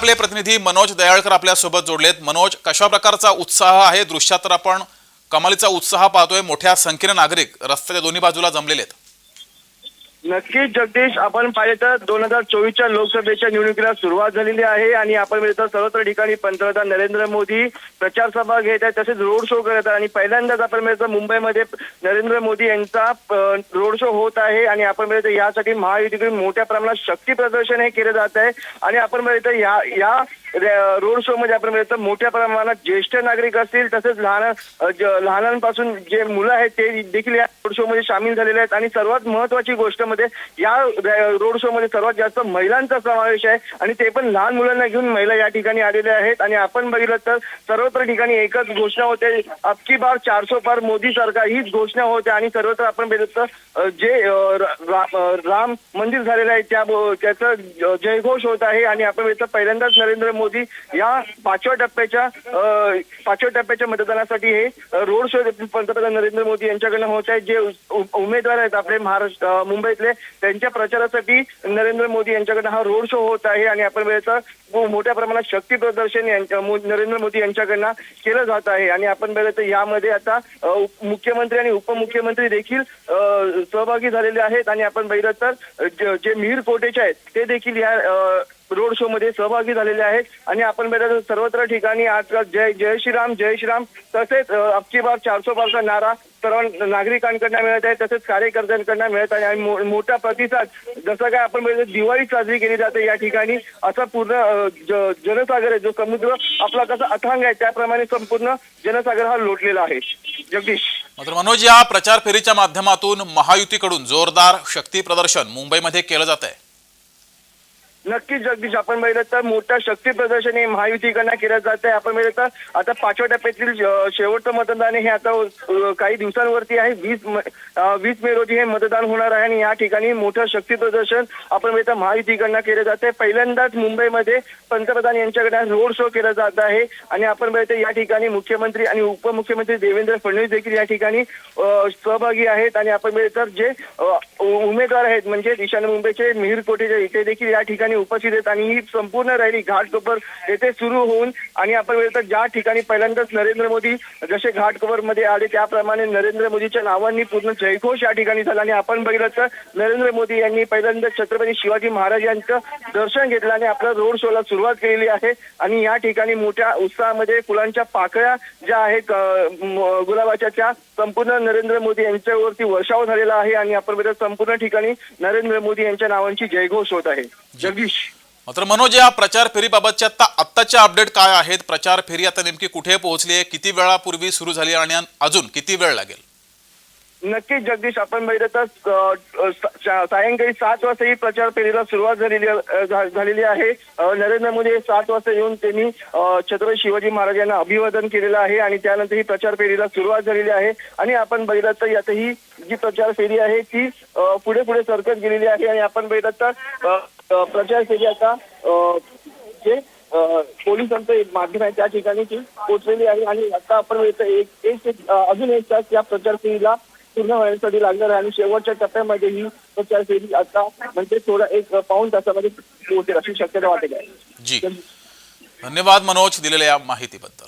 आपले प्रतिनिधी मनोज दयाळकर आपल्या सोबत जोडलेत। मनोज, कशा प्रकारचा उत्साह आहे? दृश्यात तर आपण कमालीचा उत्साह पाहतोय, मोठ्या संख्येने नागरिक रस्त्याच्या दोन्ही बाजूला जमलेले आहेत। नक्कीच जगदीश, आपण पाहिलं तर 2024च्या लोकसभेच्या निवडणुकीला सुरुवात झालेली आहे आणि आपण पाहिलं तर सर्वत्र ठिकाणी पंतप्रधान नरेंद्र मोदी प्रचार सभा घेत आहेत, तसेच रोड शो करत आहेत आणि पहिल्यांदाच आपण पाहिलं तर मुंबईमध्ये नरेंद्र मोदी यांचा रोड शो होत आहे आणि आपण पाहिलं तर यासाठी महायुतीकडून मोठ्या प्रमाणात शक्ती प्रदर्शन हे केले जात आहे आणि आपण पाहिलं तर या रोड शो मध्ये आपण पाहिलं तर मोठ्या प्रमाणात ज्येष्ठ नागरिक असतील, तसेच लहानांपासून जे मुलं आहेत ते देखील या रोड शो मध्ये सामील झालेले आहेत आणि सर्वात महत्वाची गोष्ट मध्ये या रोड शो मध्ये सर्वात जास्त महिलांचा समावेश आहे आणि ते पण लहान मुलांना घेऊन महिला या ठिकाणी आलेल्या आहेत आणि आपण बघितलं तर सर्वत्र ठिकाणी एकच घोषणा होते, अब की बार 400 पार मोदी सरकार हीच घोषणा होते आणि सर्वत्र आपण बघितलं तर जे राम मंदिर झालेलं आहे त्याचा जयघोष होत आहे आणि आपण बघितलं पहिल्यांदाच नरेंद्र मोदी या पाचव्या टप्प्याच्या मतदानासाठी हे रोड शो पंतप्रधान नरेंद्र मोदी यांच्याकडनं होत आहे। जे उमेदवार आहेत आपले महाराष्ट्र मुंबईतले त्यांच्या प्रचारासाठी नरेंद्र मोदी यांच्याकडनं हा रोड शो होत आहे आणि आपण बघितलं मोठ्या प्रमाणात शक्ती प्रदर्शन नरेंद्र मोदी यांच्याकडनं केलं जात आहे आणि आपण बघितलं यामध्ये आता मुख्यमंत्री आणि उपमुख्यमंत्री देखील सहभागी झालेले आहेत आणि आपण बघितलं तर जे मिहीर कोटेचे आहेत ते देखील या रोड शो मध्ये सहभागी झालेले आहेत आणि आपण बघितलं सर्वत्र ठिकाणी आज जय श्रीराम तसेच अब की बार 400 पारचा नारा सर्व नागरिकांकडून मिळत आहे, तसेच कार्यकर्त्यांकडून मिळत आहे आणि मोठा प्रतिसाद जसं काय आपण बघितलं दिवाळी साजरी केली जाते या ठिकाणी असा पूर्ण जनसागर आहे, जो समुद्र आपला कसा अथांग आहे त्याप्रमाणे संपूर्ण जनसागर हा लोटलेला आहे। जगदीश, मात्र मनोज, या प्रचार फेरीच्या माध्यमातून महायुतीकडून जोरदार शक्ती प्रदर्शन मुंबईमध्ये केलं जात आहे। नक्कीच जगदीश, आपण पाहिलं तर मोठा शक्ती प्रदर्शन हे महायुतीकडनं केलं जात आहे। आपण पाहिलं तर आता पाचव्या टप्प्यातील शेवटचं मतदान हे आता काही दिवसांवरती आहे, 20 मे रोजी हे मतदान होणार आहे आणि या ठिकाणी मोठं शक्ती प्रदर्शन आपण पाहिलं महायुतीकडनं केलं जात आहे। पहिल्यांदाच मुंबईमध्ये पंतप्रधान यांच्याकडे रोड शो केला जात आहे आणि आपण पाहिलं या ठिकाणी मुख्यमंत्री आणि उपमुख्यमंत्री देवेंद्र फडणवीस देखील या ठिकाणी सहभागी आहेत आणि आपण पाहिलं तर जे उमेदवार आहेत म्हणजे ईशान्य मुंबईचे मिहीर कोटेचे ते देखील या ठिकाणी उपस्थित आहेत आणि ही संपूर्ण रॅली घाटकोपर येथे सुरू होऊन आणि आपण बघितलं ज्या ठिकाणी पहिल्यांदाच नरेंद्र मोदी जसे घाटकोपर मध्ये आले त्याप्रमाणे नरेंद्र मोदीच्या नावांनी पूर्ण जयघोष या ठिकाणी झाला आणि आपण बघितलं तर नरेंद्र मोदी यांनी पहिल्यांदा छत्रपती शिवाजी महाराज यांचं दर्शन घेतलं आणि आपल्या रोड शोला सुरुवात केलेली आहे आणि या ठिकाणी मोठ्या उत्साहामध्ये फुलांच्या पाकळ्या ज्या आहेत गुलाबाच्या त्या संपूर्ण नरेंद्र मोदी यांच्यावरती वर्षाव झालेला आहे आणि आपण बघितलं संपूर्ण ठिकाणी नरेंद्र मोदी यांच्या नावांची जयघोष होत आहे। जगदीश, मात्र मनोज, या प्रचार फेरीबाबतच्या आत्ताच्या अपडेट काय आहेत? प्रचार फेरी आता नेमकी कुठे पोहोचली आहे? किती वेळापूर्वी सुरू झाली आणि अजून किती वेळ लागेल? नक्कीच जगदीश, आपण बघितलं तर सायंकाळी 7 वाजता ही प्रचार फेरीला सुरुवात झालेली आहे। नरेंद्र मोदी 7 वाजता येऊन त्यांनी छत्रपती शिवाजी महाराज यांना अभिवादन केलेलं आहे आणि त्यानंतर ही प्रचार फेरीला सुरुवात झालेली आहे आणि आपण बघितलं तर यात ही जी प्रचार फेरी आहे ती पुढे सरकत गेलेली आहे आणि आपण बघितलं तर प्रचार फेरी आता जे पोलिसांचं एक माध्यम आहे त्या ठिकाणी ती पोहोचलेली आहे आणि आता आपण अजून एक तास या प्रचार फेरीला पूर्ण होण्यासाठी लागणार आहे आणि शेवटच्या टप्प्यामध्ये ही प्रचार फेरी आता म्हणजे थोडा एक पाऊण तासामध्ये पोहोचेल अशी शक्यता वाटत आहे। जी, धन्यवाद मनोज दिलेल्या या माहितीबद्दल।